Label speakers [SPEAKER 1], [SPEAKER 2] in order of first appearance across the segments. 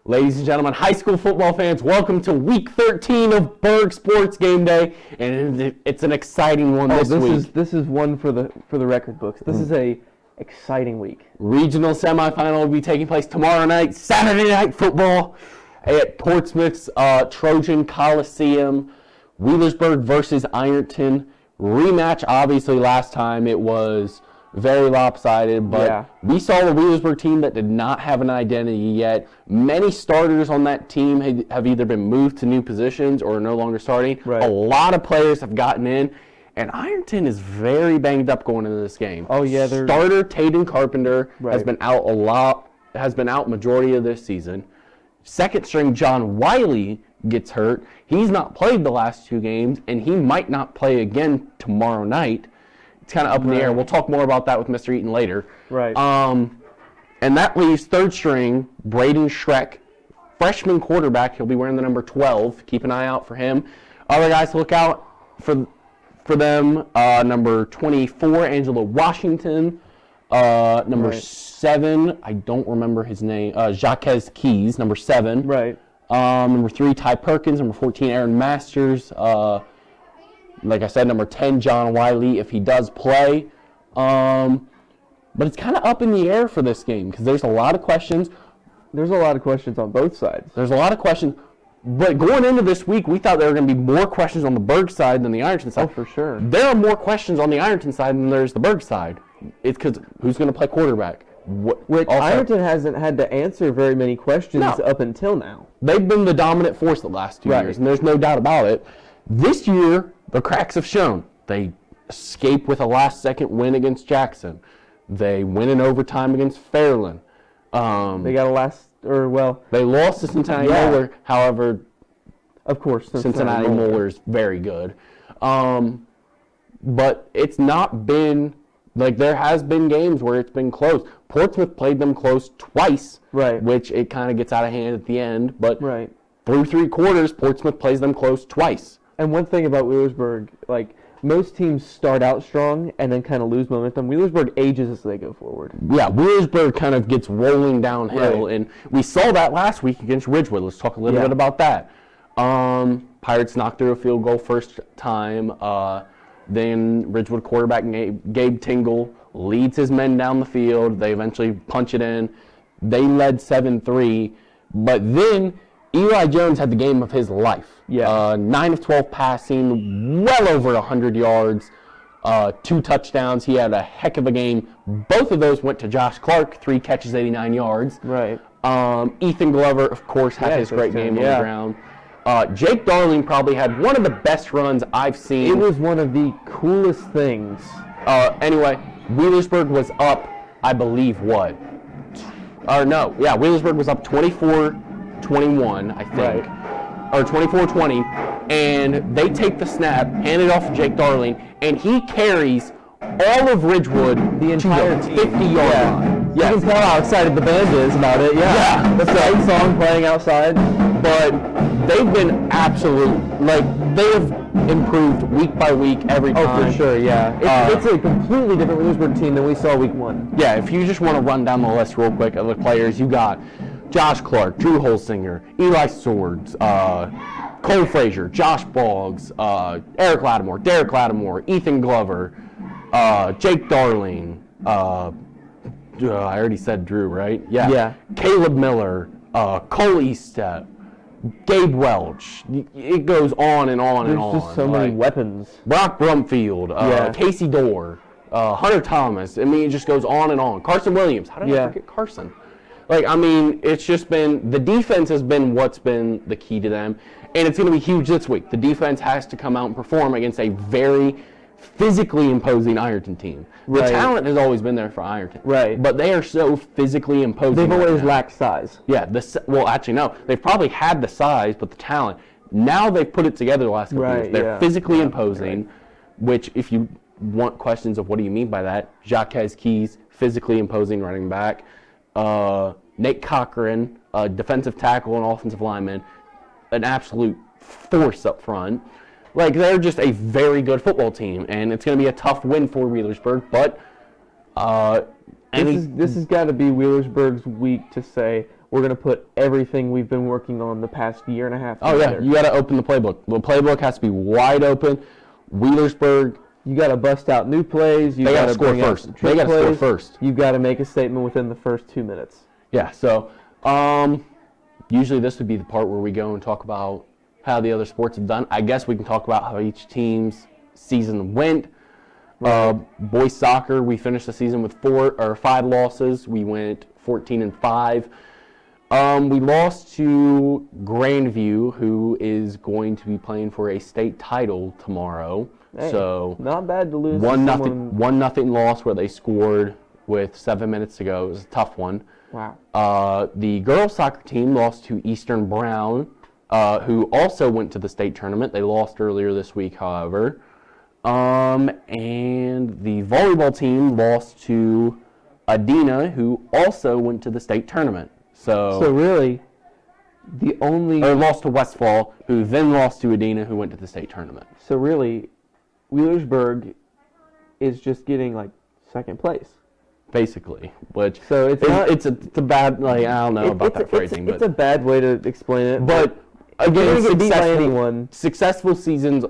[SPEAKER 1] Ladies and gentlemen, high school football fans, welcome to Week 13 of Burg Sports Game Day, and it's an exciting one this week.
[SPEAKER 2] This is one for the record books. This is a exciting week.
[SPEAKER 1] Regional semifinal will be taking place tomorrow night, Saturday Night Football at Portsmouth's Trojan Coliseum. Wheelersburg versus Ironton. Rematch, obviously, last time it was very lopsided, but we saw the Wheelersburg team that did not have an identity yet. Many starters on that team have either been moved to new positions or are no longer starting.
[SPEAKER 2] Right.
[SPEAKER 1] A lot of players have gotten in, and Ironton is very banged up going into this game.
[SPEAKER 2] Oh yeah,
[SPEAKER 1] starter Taden Carpenter has been out a lot. Has been out majority of this season. Second string John Wiley gets hurt. He's not played the last two games, and he might not play again tomorrow night. It's kind of up in the air. We'll talk more about that with Mr. Eaton later.
[SPEAKER 2] Right.
[SPEAKER 1] And that leaves third string Braden Schreck, freshman quarterback. He'll be wearing the number 12. Keep an eye out for him. Other guys to look out for them, number 24, Angelo Washington. Number 7, I don't remember his name, Jacques Keys, number 7.
[SPEAKER 2] Right.
[SPEAKER 1] Number 3, Ty Perkins. Number 14, Aaron Masters. Like I said, number 10, John Wiley, if he does play. But it's kind of up in the air for this game because there's a lot of questions.
[SPEAKER 2] There's a lot of questions on both sides.
[SPEAKER 1] There's a lot of questions. But going into this week, we thought there were going to be more questions on the Burg side than the Ironton side.
[SPEAKER 2] Oh, for sure.
[SPEAKER 1] There are more questions on the Ironton side than there's the Burg side. It's because who's going to play quarterback?
[SPEAKER 2] Which Ironton hasn't had to answer very many questions up until now.
[SPEAKER 1] They've been the dominant force the last 2 years, and there's no doubt about it. This year, the cracks have shown. They escape with a last-second win against Jackson. They win in overtime against Fairland.
[SPEAKER 2] They got
[SPEAKER 1] they lost to Cincinnati Moeller. However,
[SPEAKER 2] of course,
[SPEAKER 1] Cincinnati Moeller is very good. But it's not been like there has been games where it's been close. Portsmouth played them close twice, which it kind of gets out of hand at the end. But through 3 quarters, Portsmouth plays them close twice.
[SPEAKER 2] And one thing about Wheelersburg, like most teams start out strong and then kind of lose momentum. Wheelersburg ages as they go forward.
[SPEAKER 1] Yeah, Wheelersburg kind of gets rolling downhill, and we saw that last week against Ridgewood. Let's talk a little bit about that. Pirates knocked through a field goal first time. Then Ridgewood quarterback Gabe Tingle leads his men down the field. They eventually punch it in. They led 7-3, but then Eli Jones had the game of his life. 9 of 12 passing, well over 100 yards, 2 touchdowns. He had a heck of a game. Both of those went to Josh Clark, 3 catches, 89 yards. Ethan Glover, of course, had his great game on the ground. Jake Darling probably had one of the best runs I've seen.
[SPEAKER 2] It was one of the coolest things.
[SPEAKER 1] Anyway, Wheelersburg was up, I believe, Wheelersburg was up 24-21, I think. Or 24-20, and they take the snap, hand it off to Jake Darling, and he carries all of Ridgewood
[SPEAKER 2] the entire
[SPEAKER 1] 50-yard line.
[SPEAKER 2] You can tell how excited the band is about it. The same song playing outside.
[SPEAKER 1] But they've been they have improved week by week every time.
[SPEAKER 2] Oh, for sure, it's a completely different Wheelersburg team than we saw week 1.
[SPEAKER 1] Yeah, if you just want to run down the list real quick of the players, you got Josh Clark, Drew Holsinger, Eli Swords, Cole Frazier, Josh Boggs, Eric Lattimore, Derek Lattimore, Ethan Glover, Jake Darling, I already said Drew, right? Yeah. Caleb Miller, Cole Eastep, Gabe Welch. It goes on and on and on.
[SPEAKER 2] There's just so many weapons.
[SPEAKER 1] Brock Brumfield, Casey Dorr, Hunter Thomas. I mean, it just goes on and on. Carson Williams. How did I forget Carson? It's just been, the defense has been what's been the key to them, and it's going to be huge this week. The defense has to come out and perform against a very physically imposing Ironton team. The talent has always been there for Ironton. But they are so physically imposing.
[SPEAKER 2] They've always lacked size.
[SPEAKER 1] Actually, no. They've probably had the size, but the talent. Now they've put it together the last couple years. They're physically imposing, which if you want questions of what do you mean by that, Jacques Keys, physically imposing running back. Nate Cochran, defensive tackle and offensive lineman, an absolute force up front. They're just a very good football team, and it's going to be a tough win for Wheelersburg, but
[SPEAKER 2] this has got to be Wheelersburg's week to say, we're going to put everything we've been working on the past year and a half
[SPEAKER 1] together. Yeah, you got to open the playbook. The playbook has to be wide open. Wheelersburg,
[SPEAKER 2] you got to bust out new plays.
[SPEAKER 1] They got to score first. They got to score first.
[SPEAKER 2] You've got to make a statement within the first 2 minutes.
[SPEAKER 1] Yeah, so usually this would be the part where we go and talk about how the other sports have done. I guess we can talk about how each team's season went. Right. Boys soccer, we finished the season with 5 losses. We went 14-5. We lost to Grandview, who is going to be playing for a state title tomorrow.
[SPEAKER 2] Hey,
[SPEAKER 1] so
[SPEAKER 2] not bad to lose.
[SPEAKER 1] 1-0 loss where they scored with 7 minutes to go. It was a tough one.
[SPEAKER 2] Wow.
[SPEAKER 1] The girls soccer team lost to Eastern Brown, who also went to the state tournament. They lost earlier this week, however. And the volleyball team lost to Adina, who also went to the state tournament. So
[SPEAKER 2] really,
[SPEAKER 1] lost to Westfall, who then lost to Adina, who went to the state tournament.
[SPEAKER 2] So really, Wheelersburg is just getting like second place,
[SPEAKER 1] basically. Which
[SPEAKER 2] it's
[SPEAKER 1] a bad, I don't know about that phrasing, but
[SPEAKER 2] it's a bad way to explain it.
[SPEAKER 1] But again, successful seasons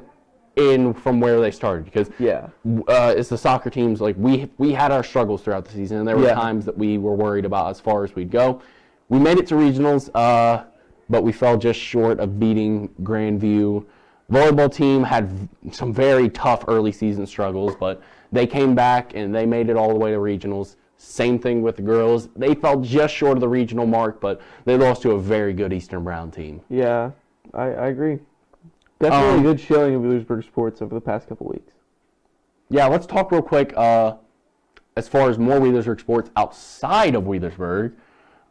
[SPEAKER 1] from where they started, because it's the soccer teams. Like we had our struggles throughout the season, and there were times that we were worried about as far as we'd go. We made it to regionals, but we fell just short of beating Grandview. Volleyball team had some very tough early season struggles, but they came back and they made it all the way to regionals. Same thing with the girls. They fell just short of the regional mark, but they lost to a very good Eastern Brown team.
[SPEAKER 2] Yeah, I agree. Definitely a good showing of Wheelersburg sports over the past couple weeks.
[SPEAKER 1] Yeah, let's talk real quick as far as more Wheelersburg sports outside of Wheelersburg.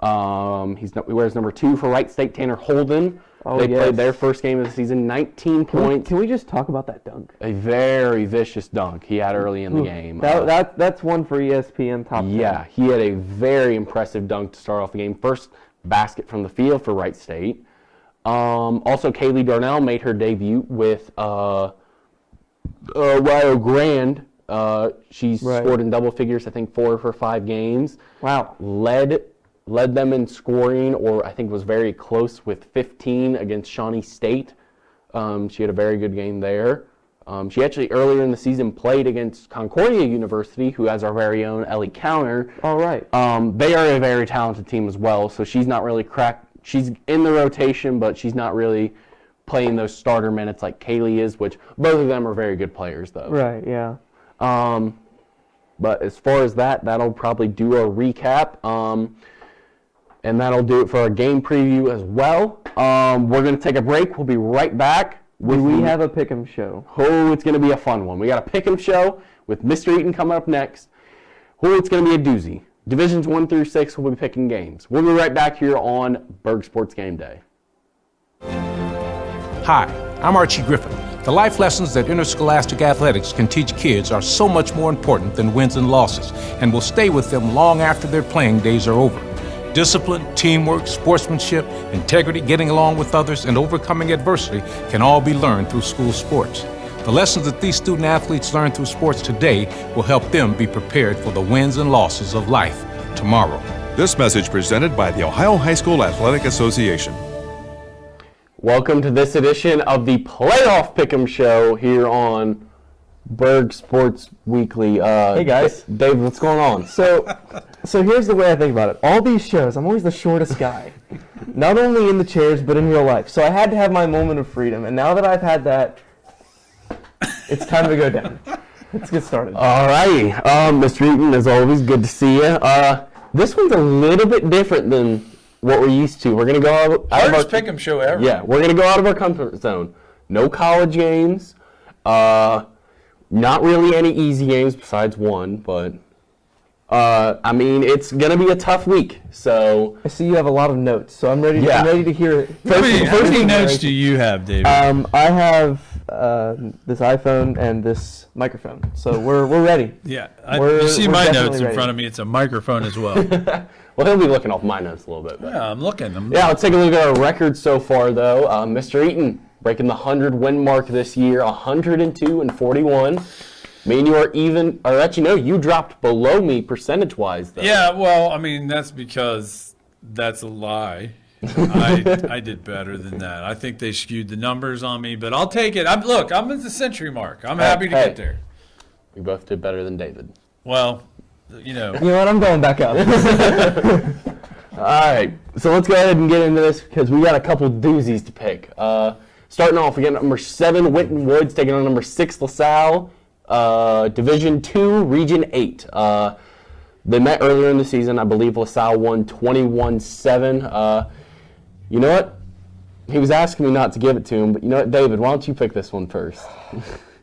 [SPEAKER 1] He wears number 2 for Wright State, Tanner Holden. They played their first game of the season, 19 points.
[SPEAKER 2] Can we just talk about that dunk?
[SPEAKER 1] A very vicious dunk he had early in the game.
[SPEAKER 2] That's one for ESPN top 10.
[SPEAKER 1] Yeah, he had a very impressive dunk to start off the game. First basket from the field for Wright State. Also, Kaylee Darnell made her debut with Rio Grande. She's scored in double figures, I think 4 of her 5 games.
[SPEAKER 2] Wow.
[SPEAKER 1] Led them in scoring, or I think was very close with 15 against Shawnee State. She had a very good game there. She actually earlier in the season played against Concordia University, who has our very own Ellie Counter.
[SPEAKER 2] All right.
[SPEAKER 1] They are a very talented team as well, so she's not really she's in the rotation, but she's not really playing those starter minutes like Kaylee is, which both of them are very good players, though.
[SPEAKER 2] Right, yeah.
[SPEAKER 1] But as far as that'll probably do our recap. And that'll do it for our game preview as well. We're going to take a break. We'll be right back.
[SPEAKER 2] We have a Pick'em show.
[SPEAKER 1] Oh, it's going to be a fun one. We got a Pick'em show with Mr. Eaton coming up next. Oh, it's going to be a doozy. Divisions 1 through 6 will be picking games. We'll be right back here on Burg Sports Game Day.
[SPEAKER 3] Hi, I'm Archie Griffin. The life lessons that interscholastic athletics can teach kids are so much more important than wins and losses, and will stay with them long after their playing days are over. Discipline, teamwork, sportsmanship, integrity, getting along with others, and overcoming adversity can all be learned through school sports. The lessons that these student athletes learn through sports today will help them be prepared for the wins and losses of life tomorrow.
[SPEAKER 4] This message presented by the Ohio High School Athletic Association.
[SPEAKER 1] Welcome to this edition of the Playoff Pick'em Show here on Burg Sports Weekly.
[SPEAKER 2] Hey guys.
[SPEAKER 1] Dave, what's going on?
[SPEAKER 2] So here's the way I think about it. All these shows, I'm always the shortest guy. Not only in the chairs, but in real life. So I had to have my moment of freedom. And now that I've had that, it's time to go down. Let's get started.
[SPEAKER 1] All righty. Mr. Eaton, as always, good to see you. This one's a little bit different than what we're used to. We're going to go out of our
[SPEAKER 5] Pick'em show ever.
[SPEAKER 1] Yeah, we're going to go out of our comfort zone. No college games. Not really any easy games besides one, but I mean, it's going to be a tough week. So
[SPEAKER 2] I see you have a lot of notes, so I'm ready to hear it.
[SPEAKER 5] How many notes do you have, David?
[SPEAKER 2] I have this iPhone and this microphone, so we're ready.
[SPEAKER 5] Yeah, you see my notes in front of me. It's a microphone as well.
[SPEAKER 1] Well, he'll be looking off my notes a little bit. But.
[SPEAKER 5] Yeah, I'm looking.
[SPEAKER 1] Let's take a look at our record so far, though. Mr. Eaton breaking the 100-win mark this year, 102-41. I mean, you are even, or actually, no, you dropped below me percentage-wise, though.
[SPEAKER 5] Yeah, well, I mean, that's because That's a lie. I did better than that. I think they skewed the numbers on me, but I'll take it. I'm at the century mark. I'm happy to get there.
[SPEAKER 1] We both did better than David.
[SPEAKER 5] Well,
[SPEAKER 2] You know what? I'm going back up.
[SPEAKER 1] All right, so let's go ahead and get into this because we got a couple doozies to pick. Starting off, we got number 7, Winton Woods, taking on number 6, LaSalle, Division 2, Region 8. They met earlier in the season. I believe LaSalle won 21-7. You know what? He was asking me not to give it to him, but you know what, David, why don't you pick this one first?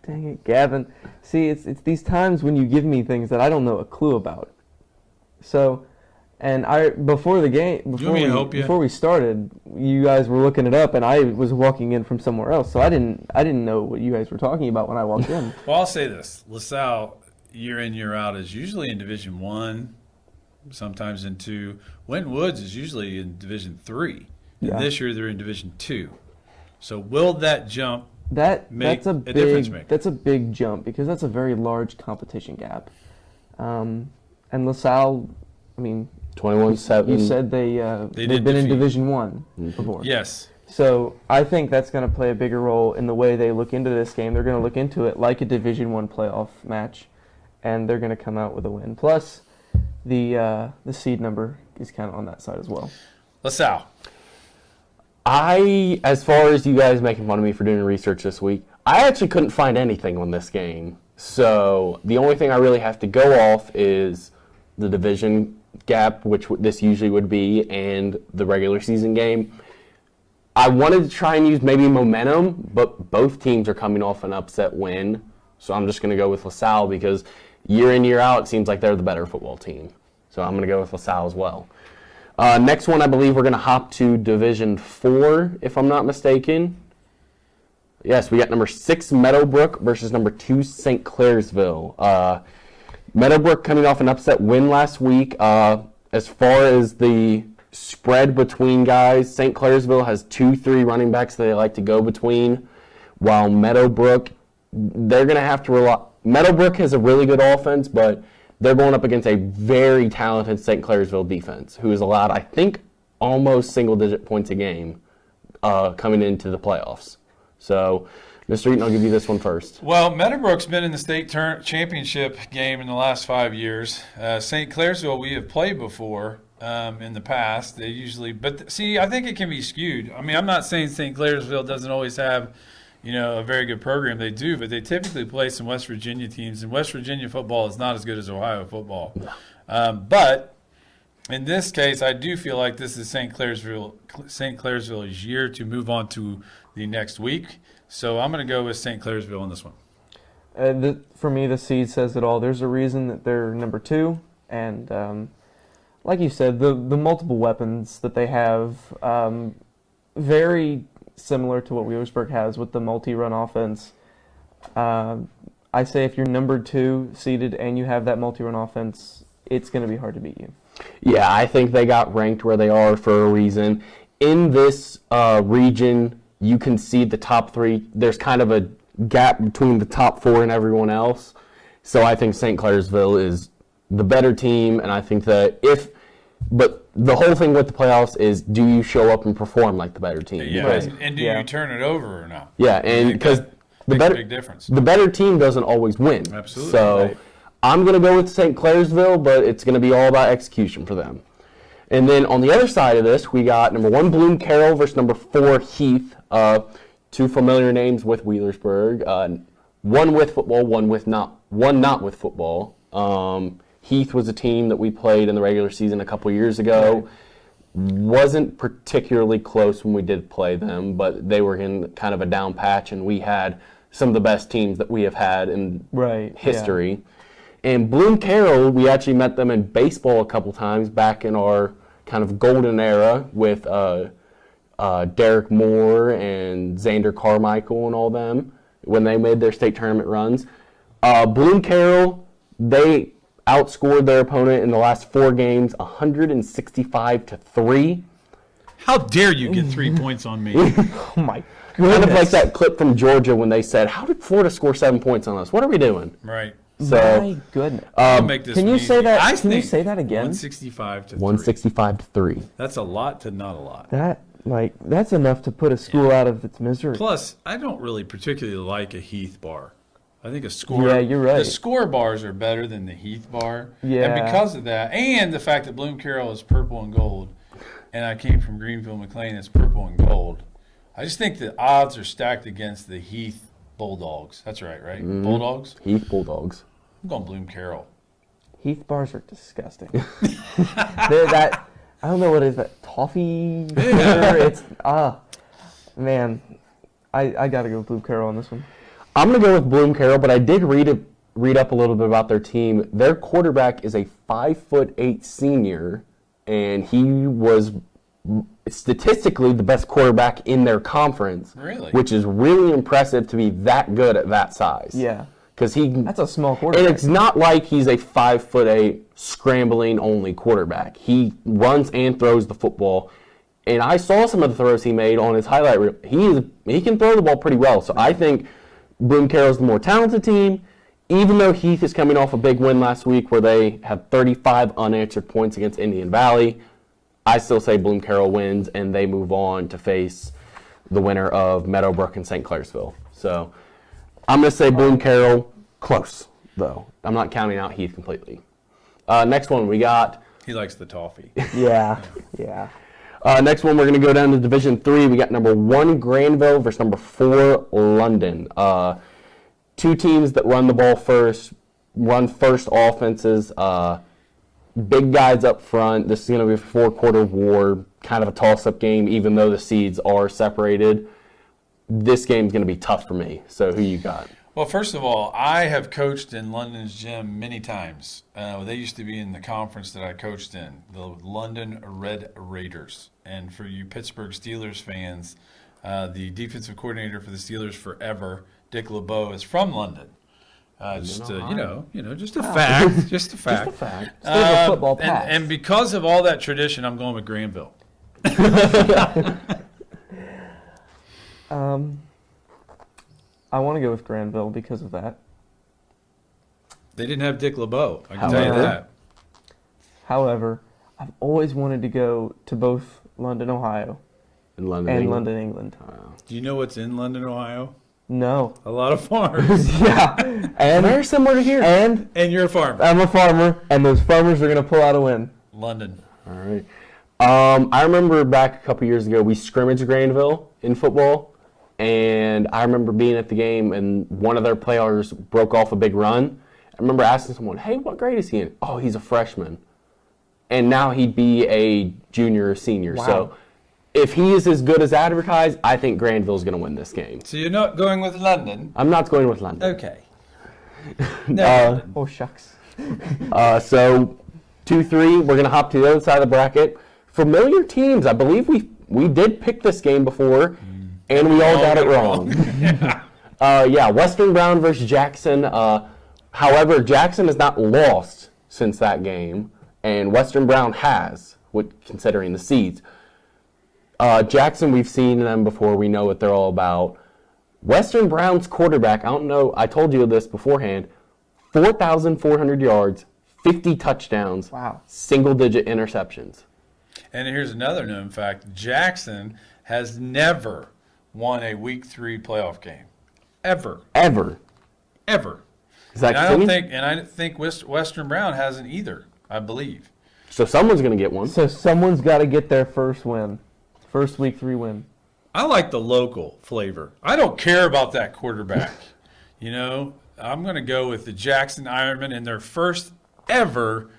[SPEAKER 2] Dang it, Gavin. See, it's these times when you give me things that I don't know a clue about. So, and before the game, before we started, you guys were looking it up, and I was walking in from somewhere else, so I didn't know what you guys were talking about when I walked in.
[SPEAKER 5] Well, I'll say this: LaSalle, year in year out, is usually in Division 1, sometimes in 2. Winton Woods is usually in Division 3. And this year they're in Division 2. So will that jump make a difference maker?
[SPEAKER 2] That's a big jump because that's a very large competition gap. And LaSalle, I mean,
[SPEAKER 1] 21-7.
[SPEAKER 2] You said they've been in Division 1 before.
[SPEAKER 5] Yes.
[SPEAKER 2] So I think that's going to play a bigger role in the way they look into this game. They're going to look into it like a Division 1 playoff match, and they're going to come out with a win. Plus, the seed number is kind of on that side as well.
[SPEAKER 5] LaSalle.
[SPEAKER 1] As far as you guys making fun of me for doing research this week, I actually couldn't find anything on this game. So the only thing I really have to go off is the division gap, which this usually would be, and the regular season game. I wanted to try and use maybe momentum, but both teams are coming off an upset win. So I'm just going to go with LaSalle because year in, year out, it seems like they're the better football team. So I'm going to go with LaSalle as well. Next one, I believe we're going to hop to Division 4, if I'm not mistaken. Yes, we got number 6, Meadowbrook, versus number 2, St. Clairsville. Meadowbrook coming off an upset win last week. As far as the spread between guys, St. Clairsville has 2-3 running backs that they like to go between, while Meadowbrook, they're going to have to rely. Meadowbrook has a really good offense, but they're going up against a very talented St. Clairsville defense, who has allowed, I think, almost single-digit points a game coming into the playoffs. So, Mr. Eaton, I'll give you this one first.
[SPEAKER 5] Well, Meadowbrook's been in the state championship game in the last 5 years. St. Clairsville, we have played before in the past. They usually, but see, I think it can be skewed. I mean, I'm not saying St. Clairsville doesn't always have, a very good program. They do, but they typically play some West Virginia teams, and West Virginia football is not as good as Ohio football. But in this case, I do feel like this is St. Clairsville's year to move on to the next week. So I'm going to go with St. Clairsville on this one.
[SPEAKER 2] For me, the seed says it all. There's a reason that they're number 2, and like you said, the multiple weapons that they have, very similar to what Wheelersburg has with the multi-run offense. I say if you're number 2 seeded and you have that multi-run offense, it's going to be hard to beat you.
[SPEAKER 1] Yeah, I think they got ranked where they are for a reason. In this region, you can see the top 3. There's kind of a gap between the top 4 and everyone else. So I think St. Clairsville is the better team, and I think that but the whole thing with the playoffs is, do you show up and perform like the better team?
[SPEAKER 5] Yeah, and do you turn it over or not?
[SPEAKER 1] Yeah, and because
[SPEAKER 5] big difference.
[SPEAKER 1] The better team doesn't always win.
[SPEAKER 5] Absolutely.
[SPEAKER 1] So I'm going to go with St. Clairsville, but it's going to be all about execution for them. And then on the other side of this, we got number 1, Bloom Carroll versus number 4, Heath. 2 familiar names with Wheelersburg. One with football, one not with football. Heath was a team that we played in the regular season a couple years ago. Wasn't particularly close when we did play them, but they were in kind of a down patch, and we had some of the best teams that we have had in history. Yeah. And Bloom Carroll, we actually met them in baseball a couple times back in our kind of golden era with Derek Moore and Xander Carmichael and all them when they made their state tournament runs. Bloom Carroll, they outscored their opponent in the last 4 games 165-3.
[SPEAKER 5] How dare you get 3 points on me?
[SPEAKER 2] Oh my goodness.
[SPEAKER 1] Kind of like that clip from Georgia when they said, how did Florida score 7 points on us? What are we doing?
[SPEAKER 5] Right.
[SPEAKER 1] So,
[SPEAKER 2] My goodness.
[SPEAKER 5] I'll make this
[SPEAKER 2] Can you
[SPEAKER 5] one
[SPEAKER 2] say
[SPEAKER 5] easy.
[SPEAKER 2] that?
[SPEAKER 5] I
[SPEAKER 2] Can you
[SPEAKER 5] think
[SPEAKER 2] say that again?
[SPEAKER 5] 165 to 3.
[SPEAKER 1] 165 to 3.
[SPEAKER 5] That's a lot to not a lot.
[SPEAKER 2] That's enough to put a school out of its misery.
[SPEAKER 5] Plus, I don't really particularly like a Heath bar. I think a score.
[SPEAKER 2] Yeah, you're right.
[SPEAKER 5] The score bars are better than the Heath bar.
[SPEAKER 2] Yeah.
[SPEAKER 5] And because of that, and the fact that Bloom Carroll is purple and gold, and I came from Greenville McLean, it's purple and gold. I just think the odds are stacked against the Heath Bulldogs. That's right?
[SPEAKER 1] Mm-hmm.
[SPEAKER 5] Bulldogs?
[SPEAKER 1] Heath Bulldogs.
[SPEAKER 5] I'm going Bloom Carroll.
[SPEAKER 2] Heath bars are disgusting. That I don't know what is that toffee. It's man, I gotta go with Blue Carroll on this one.
[SPEAKER 1] I'm gonna go with Bloom Carroll, but I did read up a little bit about their team. Their quarterback is a 5'8" senior, and he was statistically the best quarterback in their conference.
[SPEAKER 5] Really?
[SPEAKER 1] Which is really impressive to be that good at that size.
[SPEAKER 2] Yeah.
[SPEAKER 1] Because
[SPEAKER 2] That's a small quarterback.
[SPEAKER 1] And it's not like he's a 5'8" scrambling only quarterback. He runs and throws the football. And I saw some of the throws he made on his highlight reel. He can throw the ball pretty well. So I think Bloom Carroll's the more talented team. Even though Heath is coming off a big win last week where they had 35 unanswered points against Indian Valley, I still say Bloom Carroll wins and they move on to face the winner of Meadowbrook and St. Clairsville. So I'm going to say Bloom Carroll, close, though. I'm not counting out Heath completely. Next one, we got...
[SPEAKER 5] He likes the toffee.
[SPEAKER 2] Yeah.
[SPEAKER 1] Next one, we're going to go down to Division 3. We got number 1, Granville, versus number 4, London. Two teams that run the ball first, run first offenses. Big guys up front. This is going to be a four-quarter war, kind of a toss-up game, even though the seeds are separated. This game's going to be tough for me. So who you got?
[SPEAKER 5] Well, first of all, I have coached in London's gym many times. They used to be in the conference that I coached in, the London Red Raiders. And for you Pittsburgh Steelers fans, the defensive coordinator for the Steelers forever, Dick LeBeau, is from London. Just just a fact. Just a fact.
[SPEAKER 2] Just a fact. Still a football pass.
[SPEAKER 5] And because of all that tradition, I'm going with Granville.
[SPEAKER 2] I want to go with Granville because of that.
[SPEAKER 5] They didn't have Dick LeBeau. I can tell you that.
[SPEAKER 2] However, I've always wanted to go to both London, Ohio,
[SPEAKER 1] In London,
[SPEAKER 2] and
[SPEAKER 1] England.
[SPEAKER 2] London, England.
[SPEAKER 5] Do you know what's in London, Ohio?
[SPEAKER 2] No.
[SPEAKER 5] A lot of farms.
[SPEAKER 2] Yeah. And
[SPEAKER 1] Very similar to here.
[SPEAKER 2] And
[SPEAKER 5] And you're a farmer.
[SPEAKER 2] I'm a farmer, and those farmers are going to pull out a win.
[SPEAKER 5] London.
[SPEAKER 1] All right. I remember back a couple years ago, we scrimmaged Granville in football, and I remember being at the game, and one of their players broke off a big run. I remember asking someone, hey, what grade is he in? Oh, he's a freshman. And now he'd be a junior or senior.
[SPEAKER 2] Wow.
[SPEAKER 1] So if he is as good as advertised, I think Granville's going to win this game.
[SPEAKER 5] So you're not going with London?
[SPEAKER 1] I'm not going with London.
[SPEAKER 5] Okay. No.
[SPEAKER 2] Oh, shucks.
[SPEAKER 1] So 2-3, we're going to hop to the other side of the bracket. Familiar teams. I believe we did pick this game before, and we all got it wrong. Western Brown versus Jackson. However, Jackson has not lost since that game, and Western Brown has, considering the seeds. Jackson, we've seen them before. We know what they're all about. Western Brown's quarterback, I don't know, I told you this beforehand, 4,400 yards, 50 touchdowns,
[SPEAKER 2] Wow.
[SPEAKER 1] single-digit interceptions.
[SPEAKER 5] And here's another known fact. Jackson has never won a Week 3 playoff game. Ever.
[SPEAKER 1] Ever. Is that
[SPEAKER 5] And I think Western Brown hasn't either, I believe.
[SPEAKER 1] So someone's going to get one.
[SPEAKER 2] So someone's got to get their first win. First Week 3 win.
[SPEAKER 5] I like the local flavor. I don't care about that quarterback. I'm going to go with the Jackson Ironmen in their first ever,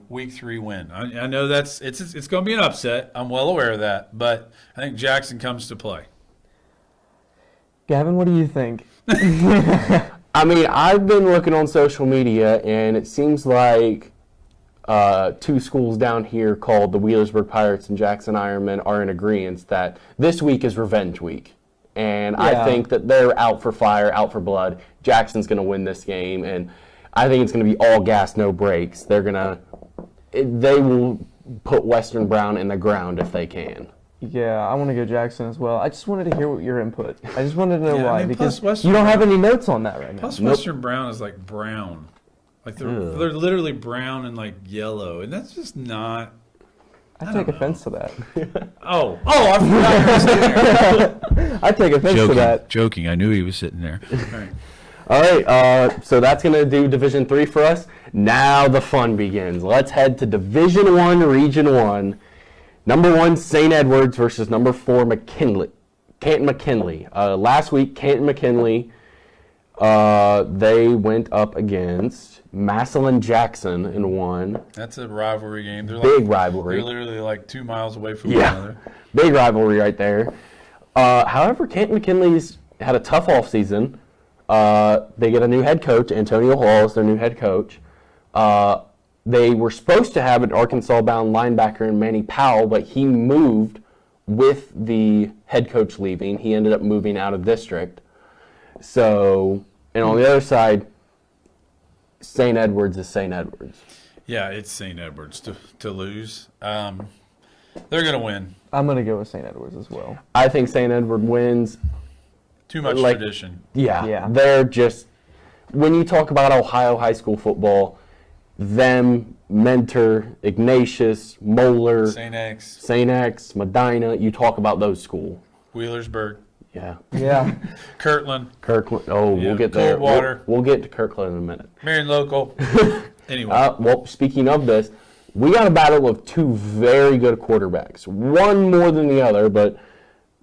[SPEAKER 5] Week 3 win. I know it's going to be an upset. I'm well aware of that, but I think Jackson comes to play.
[SPEAKER 2] Gavin, what do you think?
[SPEAKER 1] I mean, I've been looking on social media, and it seems like two schools down here called the Wheelersburg Pirates and Jackson Ironmen are in agreement that this week is revenge week. And I think that they're out for fire, out for blood. Jackson's going to win this game, and I think it's going to be all gas, no brakes. They will put Western Brown in the ground if they can.
[SPEAKER 2] Yeah, I want to go Jackson as well. I just wanted to hear your input. I just wanted to know
[SPEAKER 5] Yeah,
[SPEAKER 2] why,
[SPEAKER 5] I mean,
[SPEAKER 2] because
[SPEAKER 5] plus
[SPEAKER 2] you don't have
[SPEAKER 5] Western
[SPEAKER 2] any notes on that right now.
[SPEAKER 5] Plus, Western Brown is like brown. Like they're literally brown and like yellow, and that's just not.
[SPEAKER 2] I take offense to that.
[SPEAKER 5] Oh, I forgot you were sitting there.
[SPEAKER 2] I take offense to that.
[SPEAKER 5] Joking. I knew he was sitting there.
[SPEAKER 1] All right, so that's going to do Division 3 for us. Now the fun begins. Let's head to Division 1, Region 1. Number 1, St. Edwards versus number 4, Canton McKinley. Last week, Canton McKinley, they went up against Massillon Jackson and won.
[SPEAKER 5] That's a rivalry game. They're
[SPEAKER 1] Big rivalry.
[SPEAKER 5] They're literally like 2 miles away from one another.
[SPEAKER 1] Big rivalry right there. However, Canton McKinley's had a tough offseason. They get a new head coach. Antonio Hall is their new head coach. They were supposed to have an Arkansas-bound linebacker in Manny Powell, but he moved with the head coach leaving. He ended up moving out of district. So, and on the other side, St. Edwards is St. Edwards.
[SPEAKER 5] Yeah, it's St. Edwards to lose. They're going to win.
[SPEAKER 2] I'm going to go with St. Edwards as well.
[SPEAKER 1] I think St. Edward wins.
[SPEAKER 5] Too much tradition.
[SPEAKER 1] Yeah, they're just, when you talk about Ohio high school football, them, Mentor, Ignatius, Moeller,
[SPEAKER 5] St.
[SPEAKER 1] X, Medina, you talk about those schools.
[SPEAKER 5] Wheelersburg.
[SPEAKER 2] Yeah.
[SPEAKER 5] Kirtland.
[SPEAKER 1] Oh,
[SPEAKER 5] Yeah.
[SPEAKER 1] we'll get there.
[SPEAKER 5] Coldwater.
[SPEAKER 1] We'll get to Kirkland in a minute.
[SPEAKER 5] Marion Local. Anyway.
[SPEAKER 1] Well, speaking of this, we got a battle of two very good quarterbacks. One more than the other, but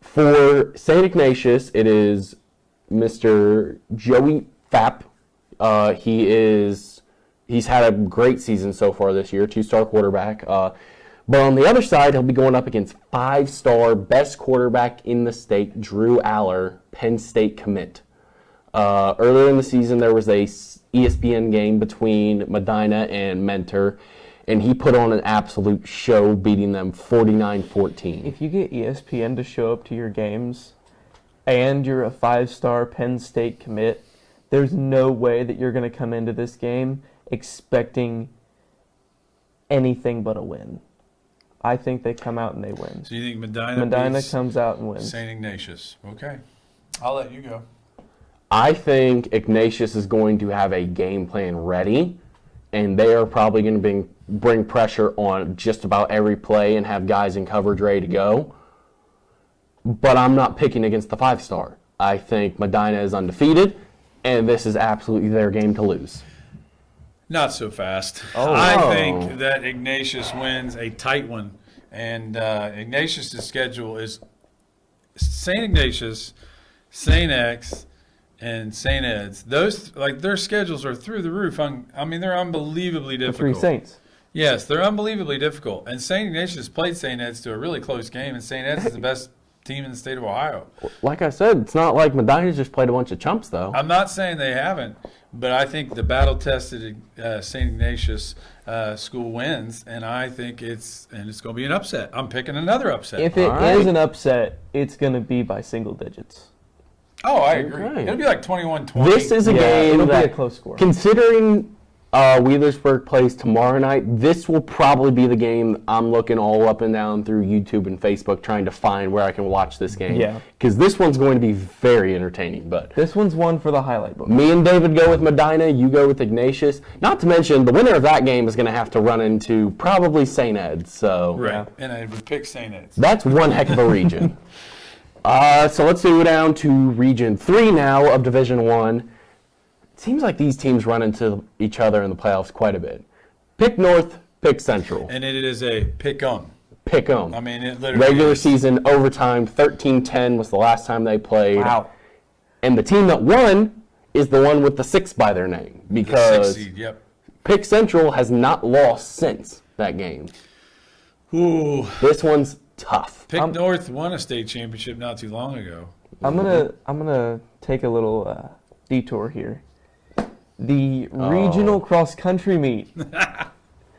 [SPEAKER 1] for St. Ignatius, it is Mr. Joey Fapp. He's had a great season so far this year, 2-star quarterback. But on the other side, he'll be going up against 5-star best quarterback in the state, Drew Aller, Penn State commit. Earlier in the season, there was a ESPN game between Medina and Mentor, and he put on an absolute show, beating them 49-14.
[SPEAKER 2] If you get ESPN to show up to your games and you're a 5-star Penn State commit, there's no way that you're going to come into this game expecting anything but a win. I think they come out and they win.
[SPEAKER 5] So you think Medina beats
[SPEAKER 2] comes out and wins.
[SPEAKER 5] St. Ignatius. Okay. I'll let you go.
[SPEAKER 1] I think Ignatius is going to have a game plan ready, and they are probably going to bring pressure on just about every play and have guys in coverage ready to go. But I'm not picking against the 5-star. I think Medina is undefeated, and this is absolutely their game to lose.
[SPEAKER 5] Not so fast.
[SPEAKER 1] Oh.
[SPEAKER 5] I think that Ignatius wins a tight one. And Ignatius' schedule is St. Ignatius, St. X, and St. Ed's. Those, like, their schedules are through the roof. I mean, they're unbelievably difficult.
[SPEAKER 2] The 3 Saints.
[SPEAKER 5] Yes, they're unbelievably difficult. And St. Ignatius played St. Ed's to a really close game, and St. Ed's is the best team in the state of Ohio.
[SPEAKER 1] Like I said, it's not like Medina's just played a bunch of chumps, though.
[SPEAKER 5] I'm not saying they haven't, but I think the battle-tested St. Ignatius school wins, and I think it's going to be an upset. I'm picking another upset.
[SPEAKER 2] If it is an upset, it's going to be by single digits.
[SPEAKER 5] Oh, I agree.
[SPEAKER 1] Right.
[SPEAKER 5] It'll be like 21-20.
[SPEAKER 1] This is a game
[SPEAKER 2] it'll
[SPEAKER 1] that,
[SPEAKER 2] be a close score.
[SPEAKER 1] Considering Wheelersburg plays tomorrow night, this will probably be the game I'm looking all up and down through YouTube and Facebook trying to find where I can watch this game.
[SPEAKER 2] Yeah.
[SPEAKER 1] Because this one's going to be very entertaining. But
[SPEAKER 2] This one's one for the highlight book.
[SPEAKER 1] me and David go with Medina, you go with Ignatius. Not to mention, the winner of that game is going to have to run into probably St. Ed's. So
[SPEAKER 5] Right,
[SPEAKER 2] Yeah.
[SPEAKER 5] and I would pick St. Ed's.
[SPEAKER 1] that's one heck of a region. So let's go down to Region 3 now of Division 1. It seems like these teams run into each other in the playoffs quite a bit. Pick North, pick Central.
[SPEAKER 5] And it is a pick-em.
[SPEAKER 1] Pick 'em.
[SPEAKER 5] I mean, it literally
[SPEAKER 1] Regular
[SPEAKER 5] is.
[SPEAKER 1] season, overtime, 13-10 was the last time they played.
[SPEAKER 2] Wow.
[SPEAKER 1] And the team that won is the one with the 6 by their name.
[SPEAKER 5] The
[SPEAKER 1] Because
[SPEAKER 5] 6 seed, yep.
[SPEAKER 1] Pick Central has not lost since that game.
[SPEAKER 5] Ooh.
[SPEAKER 1] This one's tough.
[SPEAKER 5] Pick North won a state championship not too long ago.
[SPEAKER 2] I'm gonna take a little detour here. The regional cross country meet.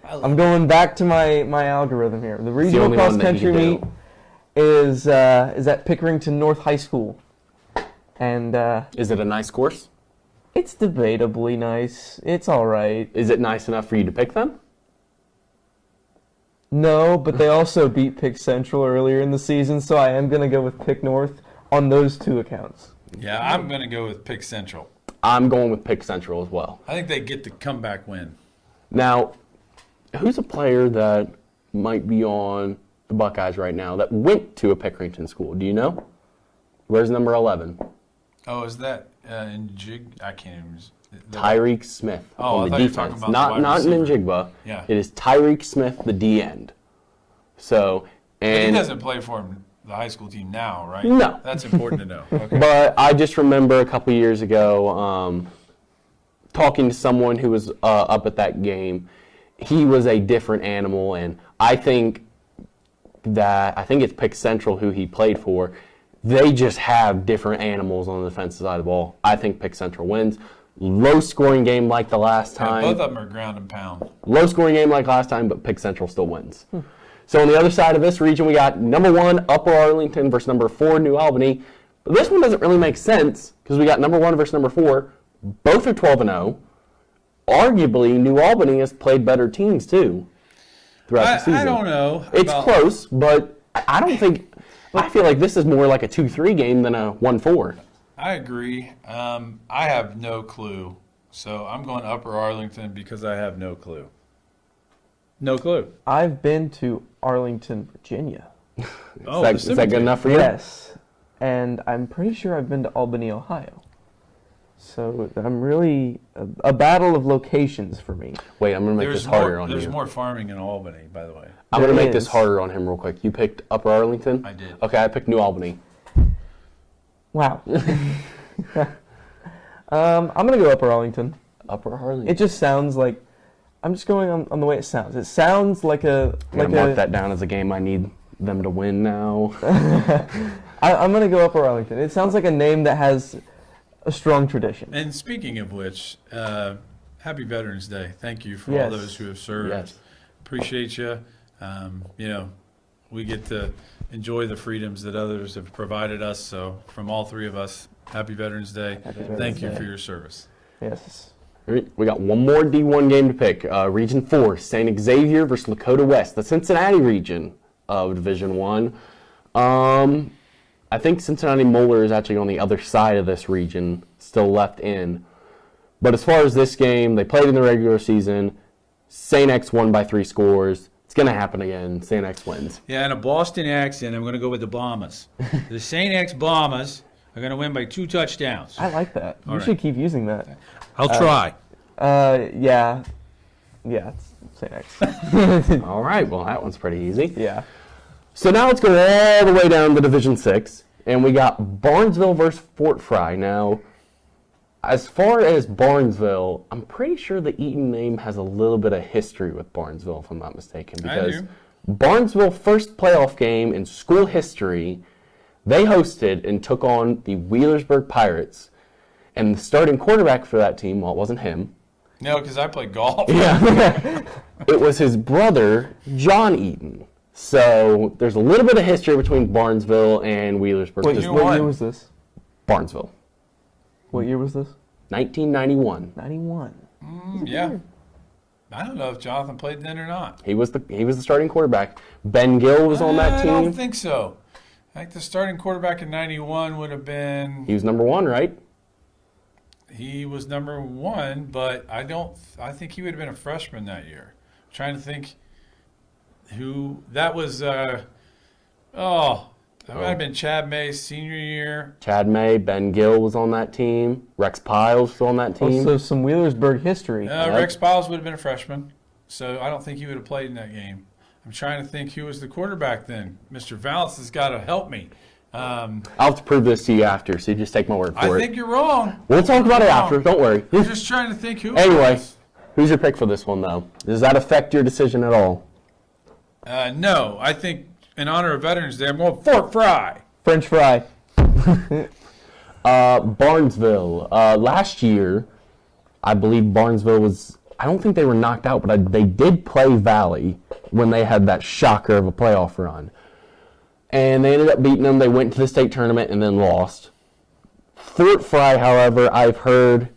[SPEAKER 2] I'm going back to my algorithm here. The regional
[SPEAKER 1] only one
[SPEAKER 2] cross
[SPEAKER 1] that you
[SPEAKER 2] country
[SPEAKER 1] can
[SPEAKER 2] meet
[SPEAKER 1] do.
[SPEAKER 2] is at Pickerington North High School, and
[SPEAKER 1] Is it a nice course?
[SPEAKER 2] it's debatably nice. It's all right.
[SPEAKER 1] Is it nice enough for you to pick them?
[SPEAKER 2] No, but they also beat Pick Central earlier in the season, so I am going to go with Pick North on those two accounts.
[SPEAKER 5] Yeah, I'm going to go with Pick Central.
[SPEAKER 1] I'm going with Pick Central as well.
[SPEAKER 5] I think they get the comeback win.
[SPEAKER 1] Now, who's a player that might be on the Buckeyes right now that went to a Pickerington school? Do you know? Where's number 11?
[SPEAKER 5] Oh, is that in Jig? I can't even.
[SPEAKER 1] Tyreek Smith on the
[SPEAKER 5] I thought you were talking
[SPEAKER 1] defense.
[SPEAKER 5] about the
[SPEAKER 1] Not
[SPEAKER 5] wide
[SPEAKER 1] in
[SPEAKER 5] receiver.
[SPEAKER 1] Njigba.
[SPEAKER 5] Yeah.
[SPEAKER 1] It is Tyreek Smith, the D end. So,
[SPEAKER 5] But he
[SPEAKER 1] and
[SPEAKER 5] doesn't play for the high school team now, right?
[SPEAKER 1] No.
[SPEAKER 5] That's important to know. Okay.
[SPEAKER 1] but I just remember a couple years ago talking to someone who was up at that game. He was a different animal, and I think it's Pick Central who he played for. They just have different animals on the defensive side of the ball. I think Pick Central wins. Low-scoring game like the last time.
[SPEAKER 5] Both of them are ground and pound.
[SPEAKER 1] Low-scoring game like last time, but Pick Central still wins. So on the other side of this region, we got number 1, Upper Arlington versus number 4, New Albany. But this one doesn't really make sense because we got number 1 versus number 4. Both are 12-0. Arguably, New Albany has played better teams, too, throughout the season.
[SPEAKER 5] I don't know.
[SPEAKER 1] It's close, but I don't think – I feel like this is more like a 2-3 game than a 1-4.
[SPEAKER 5] I agree. I have no clue. So I'm going Upper Arlington because I have no clue. No clue.
[SPEAKER 2] I've been to Arlington, Virginia.
[SPEAKER 5] Oh,
[SPEAKER 1] is that good enough for you?
[SPEAKER 2] Yes. And I'm pretty sure I've been to Albany, Ohio. So I'm really a battle of locations for me.
[SPEAKER 1] Wait, I'm going to make this harder on you.
[SPEAKER 5] There's more farming in Albany, by the way.
[SPEAKER 1] I'm going to make
[SPEAKER 2] There
[SPEAKER 1] this
[SPEAKER 2] is.
[SPEAKER 1] harder on him real quick. You picked Upper Arlington?
[SPEAKER 5] I did.
[SPEAKER 1] Okay, I picked New Albany.
[SPEAKER 2] Wow. I'm going to go Upper Arlington.
[SPEAKER 1] Upper Arlington.
[SPEAKER 2] It just sounds like, I'm just going on the way it sounds. It sounds like
[SPEAKER 1] I'm going to mark that down as a game I need them to win now.
[SPEAKER 2] I'm going to go Upper Arlington. It sounds like a name that has a strong tradition.
[SPEAKER 5] And speaking of which, happy Veterans Day. Thank you for all
[SPEAKER 2] Yes.
[SPEAKER 5] those who have served.
[SPEAKER 1] Yes.
[SPEAKER 5] Appreciate you. We get to enjoy the freedoms that others have provided us. So from all three of us, happy Veterans Day. Thank you for your service.
[SPEAKER 2] Yes.
[SPEAKER 1] All right, we got one more D1 game to pick. Region 4, St. Xavier versus Lakota West, the Cincinnati region of Division 1. I think Cincinnati Moeller is actually on the other side of this region, still left in. But as far as this game, they played in the regular season. St. X won by 3 scores. It's going to happen again. St. X wins.
[SPEAKER 5] Yeah, in a Boston accent, I'm going to go with the Bombers. The St. X Bombers are going to win by 2 touchdowns.
[SPEAKER 2] I like that. You
[SPEAKER 5] right.
[SPEAKER 2] should keep using that.
[SPEAKER 3] I'll try.
[SPEAKER 2] Yeah. Yeah, it's St. X.
[SPEAKER 1] All right, well, that one's pretty easy.
[SPEAKER 2] Yeah.
[SPEAKER 1] So now let's go all the way down to Division 6, and we got Barnesville versus Fort Fry. Now, as far as Barnesville, I'm pretty sure the Eaton name has a little bit of history with Barnesville, if I'm not mistaken, because Barnesville first playoff game in school history, they hosted and took on the Wheelersburg Pirates, and the starting quarterback for that team, well, it wasn't him.
[SPEAKER 5] No, because I play golf.
[SPEAKER 1] Yeah. It was his brother, John Eaton. So there's a little bit of history between Barnesville and Wheelersburg.
[SPEAKER 2] What year was this?
[SPEAKER 1] Barnesville.
[SPEAKER 2] What year was this?
[SPEAKER 1] 1991.
[SPEAKER 2] 91.
[SPEAKER 5] Yeah. I don't know if Jonathan played then or not.
[SPEAKER 1] He was the starting quarterback. Ben Gill was on that team.
[SPEAKER 5] I don't think so. I think the starting quarterback in 91 would have been...
[SPEAKER 1] He was number 1, right?
[SPEAKER 5] He was number 1, but I think he would have been a freshman that year. I'm trying to think who that was. That might have been Chad May's senior year.
[SPEAKER 1] Chad May, Ben Gill was on that team. Rex Piles was on that team.
[SPEAKER 2] So some Wheelersburg history.
[SPEAKER 5] Rex Piles would have been a freshman, so I don't think he would have played in that game. I'm trying to think who was the quarterback then. Mr. Vallis has got to help me.
[SPEAKER 1] I'll have to prove this to you after, so you just take my word for it.
[SPEAKER 5] I think you're wrong.
[SPEAKER 1] We'll talk about it after. Don't worry.
[SPEAKER 5] I'm just trying to think who.
[SPEAKER 1] Anyway, who's your pick for this one, though? Does that affect your decision at all?
[SPEAKER 5] No, I think in honor of Veterans Day, I'm going Fort Fry.
[SPEAKER 2] French fry.
[SPEAKER 1] Barnesville. Last year, I believe Barnesville was... I don't think they were knocked out, but they did play Valley when they had that shocker of a playoff run. And they ended up beating them. They went to the state tournament and then lost. Fort Fry, however, I've heard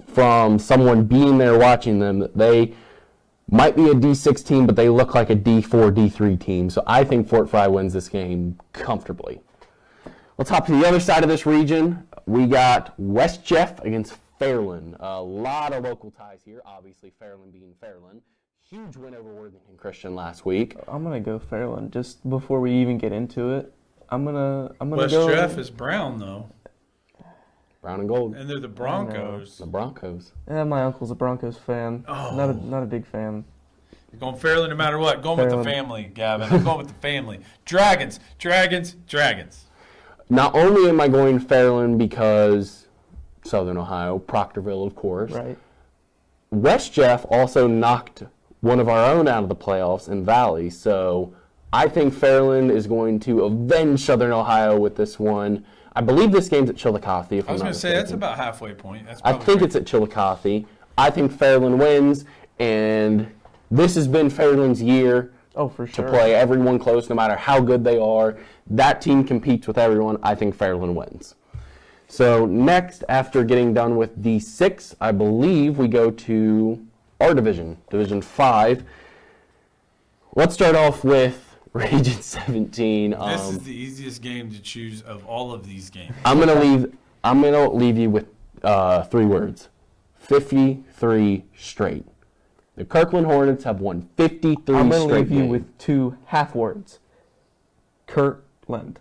[SPEAKER 1] from someone being there watching them that they Might be a D6 team, but they look like a D4, D3 team. So I think Fort Fry wins this game comfortably. Let's hop to the other side of this region. We got West Jeff against Fairland. A lot of local ties here. Obviously, Fairland being Fairland. Huge win over Worthington Christian last week.
[SPEAKER 2] I'm gonna go Fairland. Just before we even get into it, I'm gonna
[SPEAKER 5] West
[SPEAKER 2] go.
[SPEAKER 5] Jeff is brown though,
[SPEAKER 1] Brown and gold.
[SPEAKER 5] and they're the Broncos.
[SPEAKER 1] The Broncos.
[SPEAKER 2] Yeah, my uncle's a Broncos fan.
[SPEAKER 5] Oh.
[SPEAKER 2] Not a big fan.
[SPEAKER 5] You're going Fairland no matter what. Going with
[SPEAKER 2] Fairland.
[SPEAKER 5] the family, Gavin. I'm going with the family. Dragons, dragons, dragons.
[SPEAKER 1] Not only am I going Fairland because Southern Ohio, Proctorville, of course.
[SPEAKER 2] Right.
[SPEAKER 1] West Jeff also knocked one of our own out of the playoffs in Valley, so I think Fairland is going to avenge Southern Ohio with this one. I believe this game's at Chillicothe, if
[SPEAKER 5] I was
[SPEAKER 1] I'm
[SPEAKER 5] going
[SPEAKER 1] not
[SPEAKER 5] to say that's
[SPEAKER 1] mistaken.
[SPEAKER 5] about halfway point. That's
[SPEAKER 1] I
[SPEAKER 5] probably
[SPEAKER 1] think
[SPEAKER 5] right.
[SPEAKER 1] it's at Chillicothe. I think Fairland wins, and this has been Fairland's year
[SPEAKER 2] Oh, for
[SPEAKER 1] to
[SPEAKER 2] sure.
[SPEAKER 1] play everyone close, no matter how good they are. That team competes with everyone. I think Fairland wins. So next, after getting done with D6, I believe we go to our division, Division 5. Let's start off with Region 17.
[SPEAKER 5] This is the easiest game to choose of all of these games.
[SPEAKER 1] I'm gonna leave you with 3 words: 53 straight. The Kirkland Hornets have won 53
[SPEAKER 2] I'm gonna
[SPEAKER 1] straight
[SPEAKER 2] leave you
[SPEAKER 1] games.
[SPEAKER 2] with 2 half words. Kirtland.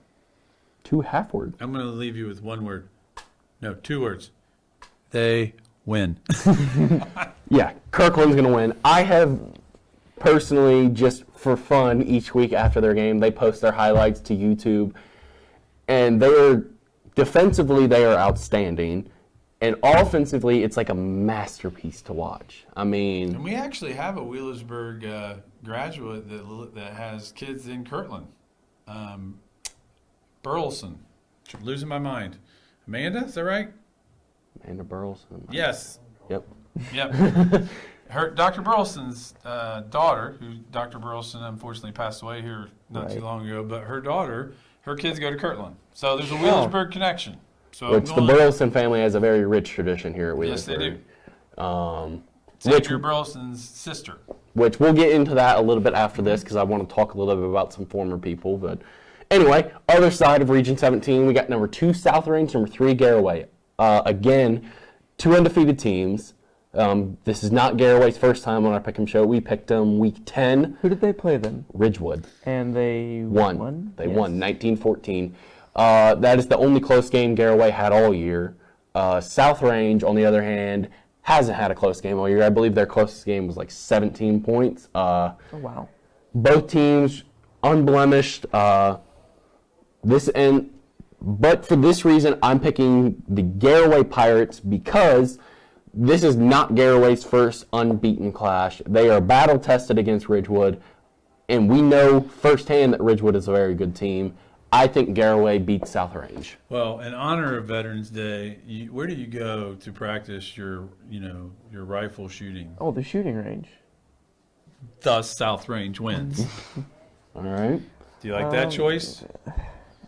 [SPEAKER 1] 2 half words.
[SPEAKER 5] I'm going to leave you with 1 word. No, 2 words. They win.
[SPEAKER 1] Yeah, Kirkland's going to win. I have personally, just for fun, each week after their game, they post their highlights to YouTube, and defensively, they are outstanding, and offensively, it's like a masterpiece to watch. I mean,
[SPEAKER 5] And we actually have a Wheelersburg graduate that has kids in Kirtland. Burleson. I'm losing my mind. Amanda, is that right?
[SPEAKER 1] Amanda Burleson.
[SPEAKER 5] Yes.
[SPEAKER 1] Yep.
[SPEAKER 5] Yep. Dr. Burleson's daughter, who Dr. Burleson unfortunately passed away here not too long ago, but her kids go to Kirtland. So there's a Wheelersburg connection. So
[SPEAKER 1] Which the Burleson family has a very rich tradition here at Wheelersburg.
[SPEAKER 5] Yes, they do.
[SPEAKER 1] Which,
[SPEAKER 5] Andrew Burleson's sister.
[SPEAKER 1] which we'll get into that a little bit after this because I want to talk a little bit about some former people. But anyway, other side of Region 17, we got number 2 South Range, number 3 Garraway. Again, 2 undefeated teams. This is not Garraway's first time on our Pick'em show. We picked them week 10.
[SPEAKER 2] Who did they play then?
[SPEAKER 1] Ridgewood.
[SPEAKER 2] And they
[SPEAKER 1] Won. They
[SPEAKER 2] Yes.
[SPEAKER 1] won 19-14. That is the only close game Garraway had all year. South Range, on the other hand, hasn't had a close game all year. I believe their closest game was like 17 points.
[SPEAKER 2] Oh, wow.
[SPEAKER 1] Both teams unblemished. But for this reason, I'm picking the Garraway Pirates because this is not Garraway's first unbeaten clash. They are battle tested against Ridgewood, and we know firsthand that Ridgewood is a very good team. I think Garraway beats South Range.
[SPEAKER 5] Well, in honor of Veterans Day, where do you go to practice your rifle shooting?
[SPEAKER 2] Oh, the shooting range.
[SPEAKER 5] Thus, South Range wins.
[SPEAKER 1] All right.
[SPEAKER 5] Do you like that choice?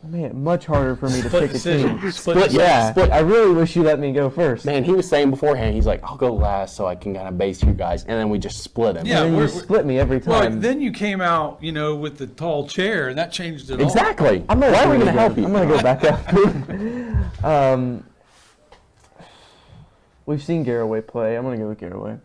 [SPEAKER 2] Man, much harder for me to
[SPEAKER 5] Split
[SPEAKER 2] pick a
[SPEAKER 5] decision.
[SPEAKER 2] team.
[SPEAKER 5] Split
[SPEAKER 2] Yeah,
[SPEAKER 1] Split.
[SPEAKER 2] I really wish you let me go first.
[SPEAKER 1] Man, he was saying beforehand, he's like, I'll go last so I can kind of base you guys. And then we just split him.
[SPEAKER 5] Yeah,
[SPEAKER 2] And then you
[SPEAKER 5] we're-
[SPEAKER 2] split me every
[SPEAKER 5] Well,
[SPEAKER 2] time.
[SPEAKER 5] then you came out, with the tall chair, and that changed it all.
[SPEAKER 1] Exactly.
[SPEAKER 2] I'm not
[SPEAKER 1] Why are we
[SPEAKER 2] gonna
[SPEAKER 1] going to help you?
[SPEAKER 2] I'm going to go back up. We've seen Garraway play. I'm going to go with Garraway.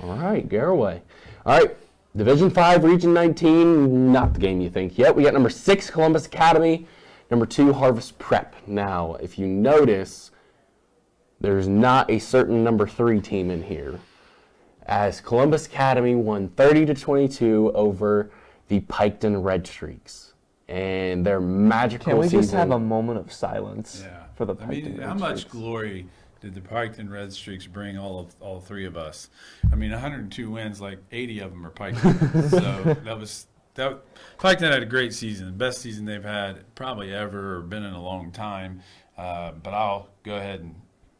[SPEAKER 1] All right, Garraway. All right, Division 5, Region 19, not the game you think yet. We got number 6, Columbus Academy, number 2, Harvest Prep. Now, if you notice, there's not a certain number 3 team in here, as Columbus Academy won 30-22 over the Piketon Red Streaks. And their magical
[SPEAKER 2] Can we
[SPEAKER 1] season.
[SPEAKER 2] just have a moment of silence
[SPEAKER 5] Yeah.
[SPEAKER 2] for the
[SPEAKER 5] I mean,
[SPEAKER 2] Piketon
[SPEAKER 5] how
[SPEAKER 2] Red
[SPEAKER 5] much
[SPEAKER 2] Streaks?
[SPEAKER 5] glory did the Piketon Red Streaks bring all 3 of us? I mean, 102 wins, like 80 of them are Piketon. So Piketon had a great season, best season they've had probably ever or been in a long time. But I'll go ahead and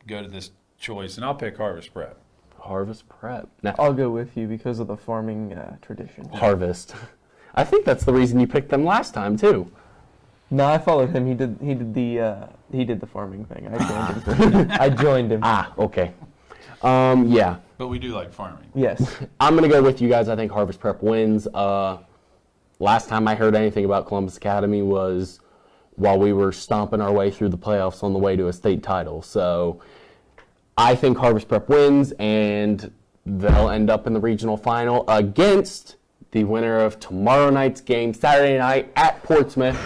[SPEAKER 5] go to this choice, and I'll pick Harvest Prep.
[SPEAKER 1] Harvest Prep. Now,
[SPEAKER 2] I'll go with you because of the farming tradition.
[SPEAKER 1] Harvest. I think that's the reason you picked them last time, too.
[SPEAKER 2] No, I followed him. He did the farming thing. I joined him. I joined him.
[SPEAKER 1] Ah, okay. Yeah.
[SPEAKER 5] But we do like farming.
[SPEAKER 2] Yes.
[SPEAKER 1] I'm going to go with you guys. I think Harvest Prep wins. Last time I heard anything about Columbus Academy was while we were stomping our way through the playoffs on the way to a state title. So I think Harvest Prep wins, and they'll end up in the regional final against the winner of tomorrow night's game, Saturday night at Portsmouth.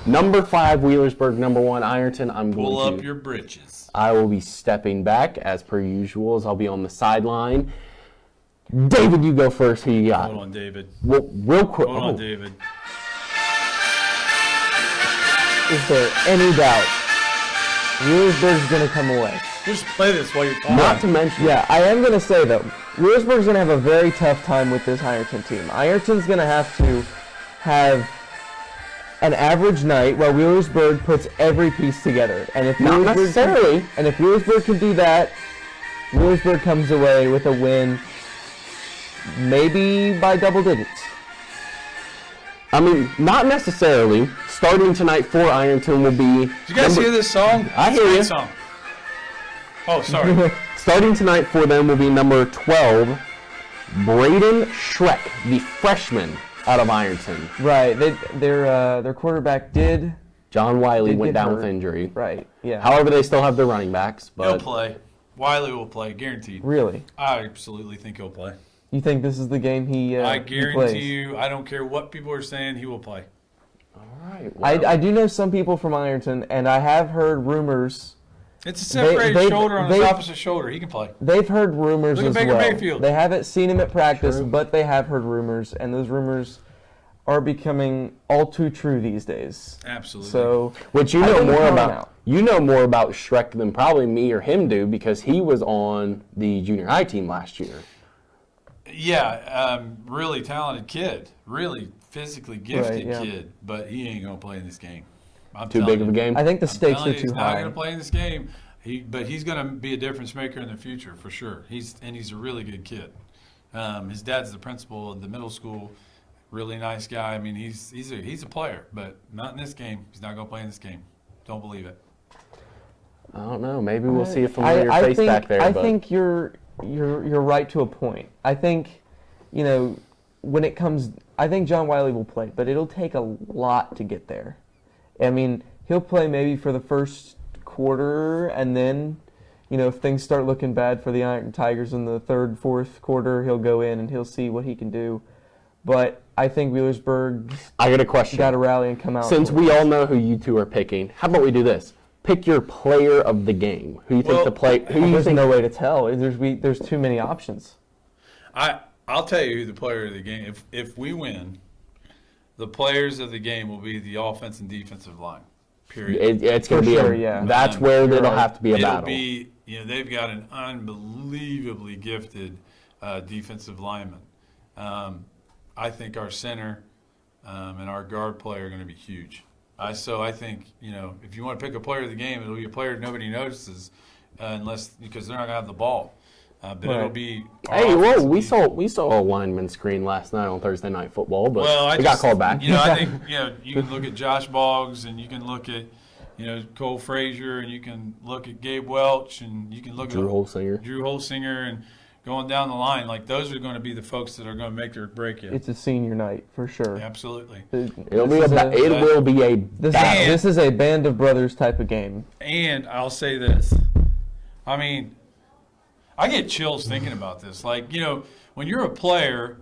[SPEAKER 1] Number 5, Wheelersburg. Number 1, Ironton.
[SPEAKER 5] Pull up your britches.
[SPEAKER 1] I will be stepping back, as per usual, as I'll be on the sideline. David, you go first. Who you got?
[SPEAKER 5] Hold on, David.
[SPEAKER 1] Well, real quick.
[SPEAKER 5] Hold on, David.
[SPEAKER 2] Is there any doubt Wheelersburg's going to come away?
[SPEAKER 5] Just play this while you're talking.
[SPEAKER 1] Not to mention.
[SPEAKER 2] Yeah, I am going to say, though, Wheelersburg's going to have a very tough time with this Ironton team. Ironton's going to have an average night while Wheelersburg puts every piece together. And if
[SPEAKER 1] Not
[SPEAKER 2] Wheelersburg
[SPEAKER 1] necessarily.
[SPEAKER 2] And if Wheelersburg can do that, Wheelersburg comes away with a win, maybe by double digits.
[SPEAKER 1] I mean, not necessarily. Starting tonight for Ironton will be.
[SPEAKER 5] Did you guys hear this song?
[SPEAKER 1] I
[SPEAKER 5] It's
[SPEAKER 1] hear
[SPEAKER 5] a great
[SPEAKER 1] you.
[SPEAKER 5] Song. Oh, sorry.
[SPEAKER 1] Starting tonight for them will be number 12, Braden Schreck, the freshman out of Ironton.
[SPEAKER 2] Right. Their quarterback did.
[SPEAKER 1] John Wiley
[SPEAKER 2] Did
[SPEAKER 1] went
[SPEAKER 2] get
[SPEAKER 1] down with
[SPEAKER 2] hurt.
[SPEAKER 1] injury.
[SPEAKER 2] Right. Yeah.
[SPEAKER 1] However, they still have their running backs.
[SPEAKER 5] He'll
[SPEAKER 1] But
[SPEAKER 5] play. Wiley will play, guaranteed.
[SPEAKER 2] Really?
[SPEAKER 5] I absolutely think he'll play.
[SPEAKER 2] You think this is the game he
[SPEAKER 5] I
[SPEAKER 2] he
[SPEAKER 5] guarantee
[SPEAKER 2] plays?
[SPEAKER 5] you, I don't care what people are saying, he will play.
[SPEAKER 1] all right. Well,
[SPEAKER 2] I do know some people from Ironton, and I have heard rumors.
[SPEAKER 5] It's a separated
[SPEAKER 2] they-
[SPEAKER 5] shoulder on his
[SPEAKER 2] they-
[SPEAKER 5] opposite shoulder. He can play.
[SPEAKER 2] They've heard rumors
[SPEAKER 5] Look at
[SPEAKER 2] as
[SPEAKER 5] Baker
[SPEAKER 2] well.
[SPEAKER 5] Mayfield.
[SPEAKER 2] They haven't seen him at practice, but they have heard rumors, and those rumors are becoming all too true these days.
[SPEAKER 5] Absolutely.
[SPEAKER 2] So,
[SPEAKER 1] which you
[SPEAKER 2] I
[SPEAKER 1] know
[SPEAKER 2] wouldn't
[SPEAKER 1] more
[SPEAKER 2] count him
[SPEAKER 1] about.
[SPEAKER 2] out.
[SPEAKER 1] You know more about Schreck than probably me or him do because he was on the junior high team last year.
[SPEAKER 5] Yeah, really talented kid. Really physically gifted
[SPEAKER 2] Right, yeah.
[SPEAKER 5] kid. But he ain't going to play in this game. I'm
[SPEAKER 1] Too
[SPEAKER 5] telling
[SPEAKER 1] big of a
[SPEAKER 5] you.
[SPEAKER 1] game.
[SPEAKER 2] I think the
[SPEAKER 5] I'm
[SPEAKER 2] stakes
[SPEAKER 5] telling
[SPEAKER 2] are
[SPEAKER 5] you,
[SPEAKER 2] too
[SPEAKER 5] he's not
[SPEAKER 2] high.
[SPEAKER 5] going to play in this game. But he's going to be a difference maker in the future for sure. He's a really good kid. His dad's the principal of the middle school. Really nice guy. I mean, he's a player, but not in this game. He's not going to play in this game. Don't believe it.
[SPEAKER 1] I don't know. Maybe we'll see a familiar face
[SPEAKER 2] think,
[SPEAKER 1] back there.
[SPEAKER 2] I
[SPEAKER 1] but
[SPEAKER 2] think you're right to a point. I think, when it comes, I think John Wiley will play, but it'll take a lot to get there. I mean, he'll play maybe for the first quarter, and then, if things start looking bad for the Iron Tigers in the third, fourth quarter, he'll go in and he'll see what he can do. But I think Wheelersburg
[SPEAKER 1] I got a question.
[SPEAKER 2] got to rally and come out.
[SPEAKER 1] Since we all know who you two are picking, how about we do this? Pick your player of the game. Who you think
[SPEAKER 5] Well,
[SPEAKER 1] the play? Who you
[SPEAKER 2] There's
[SPEAKER 1] think?
[SPEAKER 2] no way to tell. There's too many options.
[SPEAKER 5] I'll tell you who the player of the game. If we win, the players of the game will be the offense and defensive line. Period.
[SPEAKER 1] It's going to
[SPEAKER 2] For
[SPEAKER 1] be.
[SPEAKER 2] sure, yeah.
[SPEAKER 1] That's where it'll
[SPEAKER 2] right.
[SPEAKER 1] have to be a
[SPEAKER 5] It'll
[SPEAKER 1] battle.
[SPEAKER 5] be, they've got an unbelievably gifted defensive lineman. I think our center and our guard play are going to be huge. So I think, if you want to pick a player of the game, it'll be a player nobody notices because they're not going to have the ball. But it'll
[SPEAKER 2] Right.
[SPEAKER 5] be. our
[SPEAKER 1] Hey, whoa!
[SPEAKER 5] offensive
[SPEAKER 1] We
[SPEAKER 5] defense.
[SPEAKER 1] saw a lineman screen last night on Thursday Night Football, but
[SPEAKER 5] Well,
[SPEAKER 1] it got called back.
[SPEAKER 5] I think you can look at Josh Boggs and you can look at Cole Frazier and you can look at Gabe Welch and you can look
[SPEAKER 1] Drew
[SPEAKER 5] at
[SPEAKER 1] Holsinger.
[SPEAKER 5] Drew Holsinger and going down the line. Like those are going to be the folks that are going to make or break it.
[SPEAKER 2] It's a senior night for sure.
[SPEAKER 5] Absolutely.
[SPEAKER 1] It'll be it will be a battle.
[SPEAKER 2] This is a band of brothers type of game.
[SPEAKER 5] And I'll say this. I mean, I get chills thinking about this. Like, when you're a player,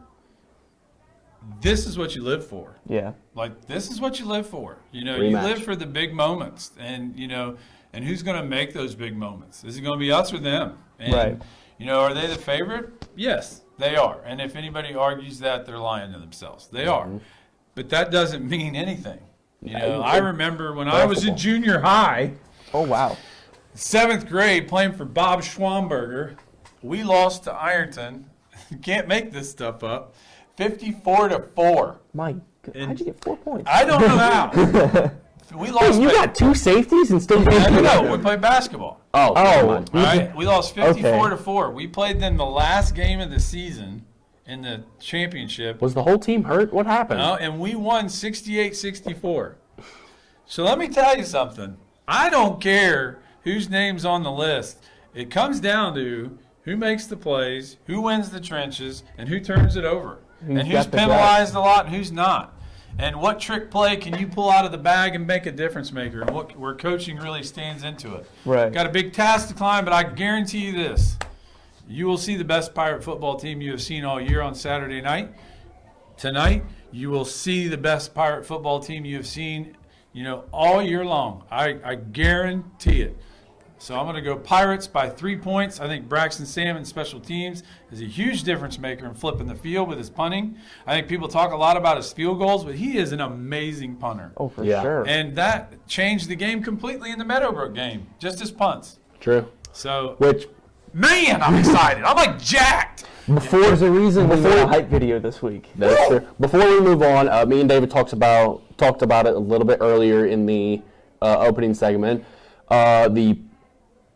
[SPEAKER 5] this is what you live for.
[SPEAKER 2] Yeah.
[SPEAKER 5] Like, this is what you live for. You
[SPEAKER 1] Rematch.
[SPEAKER 5] live for the big moments. And, and who's going to make those big moments? Is it going to be us or them? And,
[SPEAKER 2] Right.
[SPEAKER 5] Are they the favorite? Yes, they are. And if anybody argues that, they're lying to themselves. They are. But that doesn't mean anything. I remember when I was in junior high,
[SPEAKER 2] Oh wow.
[SPEAKER 5] 7th grade, playing for Bob Schwamberger, we lost to Ironton. You can't make this stuff up. 54-4.
[SPEAKER 2] My God. How'd you get 4 points?
[SPEAKER 5] I don't know how. We lost.
[SPEAKER 1] Wait, you got 2 safeties and still getting
[SPEAKER 5] No, we played basketball.
[SPEAKER 1] Oh, never mind.
[SPEAKER 5] All right, we lost 54 to
[SPEAKER 2] Okay.
[SPEAKER 5] 4. We played them the last game of the season in the championship,
[SPEAKER 1] Was the whole team hurt? What happened?
[SPEAKER 5] and we won 68-64. So let me tell you something. I don't care whose name's on the list. It comes down to who makes the plays, who wins the trenches, and who turns it over, and who's
[SPEAKER 2] got the
[SPEAKER 5] penalized a lot and who's not. And what trick play can you pull out of the bag and make a difference maker, and where coaching really stands into it.
[SPEAKER 2] Right.
[SPEAKER 5] Got a big task to climb, but I guarantee you this. You will see the best Pirate football team you have seen all year on Saturday night. Tonight, you will see the best Pirate football team you have seen, all year long. I guarantee it. So I'm going to go Pirates by 3 points. I think Braxton Salmon, special teams, is a huge difference maker in flipping the field with his punting. I think people talk a lot about his field goals, but he is an amazing punter.
[SPEAKER 2] Oh, for sure.
[SPEAKER 5] And that changed the game completely in the Meadowbrook game, just his punts.
[SPEAKER 1] True.
[SPEAKER 5] So,
[SPEAKER 1] man,
[SPEAKER 5] I'm excited. I'm like jacked.
[SPEAKER 2] There's a reason we made a hype video this week.
[SPEAKER 1] That's true. Before we move on, me and David talked about it a little bit earlier in the opening segment.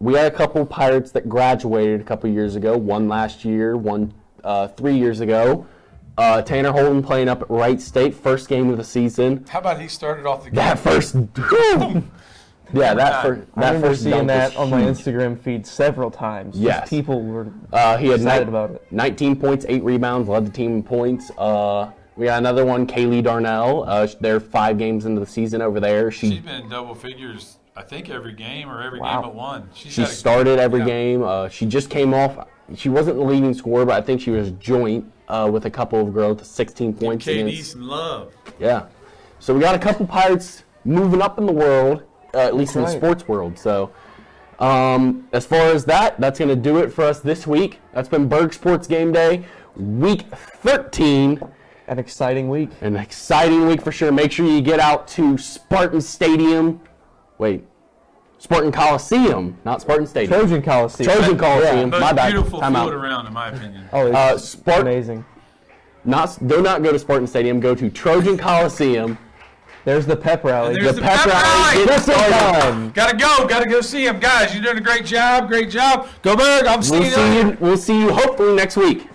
[SPEAKER 1] We had a couple Pirates that graduated a couple years ago. One last year, one 3 years ago. Tanner Holden playing up at Wright State, first game of the season.
[SPEAKER 5] How about he started off the game?
[SPEAKER 1] That first,
[SPEAKER 2] I remember seeing that on my Instagram feed several times.
[SPEAKER 1] Yes.
[SPEAKER 2] Just people were
[SPEAKER 1] he had
[SPEAKER 2] excited about it.
[SPEAKER 1] 19 points, 8 rebounds, led the team in points. We got another one, Kaylee Darnell. They're 5 games into the season over there.
[SPEAKER 5] She's been in double figures, I think, every game or every game but one.
[SPEAKER 1] She started every game. She just came off. She wasn't the leading scorer, but I think she was joint with a couple of girls, 16 points.
[SPEAKER 5] KD some love.
[SPEAKER 1] Yeah. So we got a couple Pirates moving up in the world, at least in the sports world. So as far as that's going to do it for us this week. That's been Burg Sports Game Day, Week 13.
[SPEAKER 2] An exciting week.
[SPEAKER 1] An exciting week for sure. Make sure you get out to Spartan Coliseum, not Spartan Stadium.
[SPEAKER 2] Trojan Coliseum.
[SPEAKER 1] Trojan Coliseum.
[SPEAKER 5] Most
[SPEAKER 1] My bad.
[SPEAKER 5] beautiful
[SPEAKER 1] Time
[SPEAKER 5] field
[SPEAKER 1] out.
[SPEAKER 5] around, in my opinion.
[SPEAKER 2] Oh, it's amazing.
[SPEAKER 1] Do not go to Spartan Stadium. Go to Trojan Coliseum.
[SPEAKER 2] There's the pep rally.
[SPEAKER 5] There's the pep rally.
[SPEAKER 1] Gets started.
[SPEAKER 5] Gotta go see him, guys. You're doing a great job. Go Burg. I'm seeing you.
[SPEAKER 1] We'll see you hopefully next week.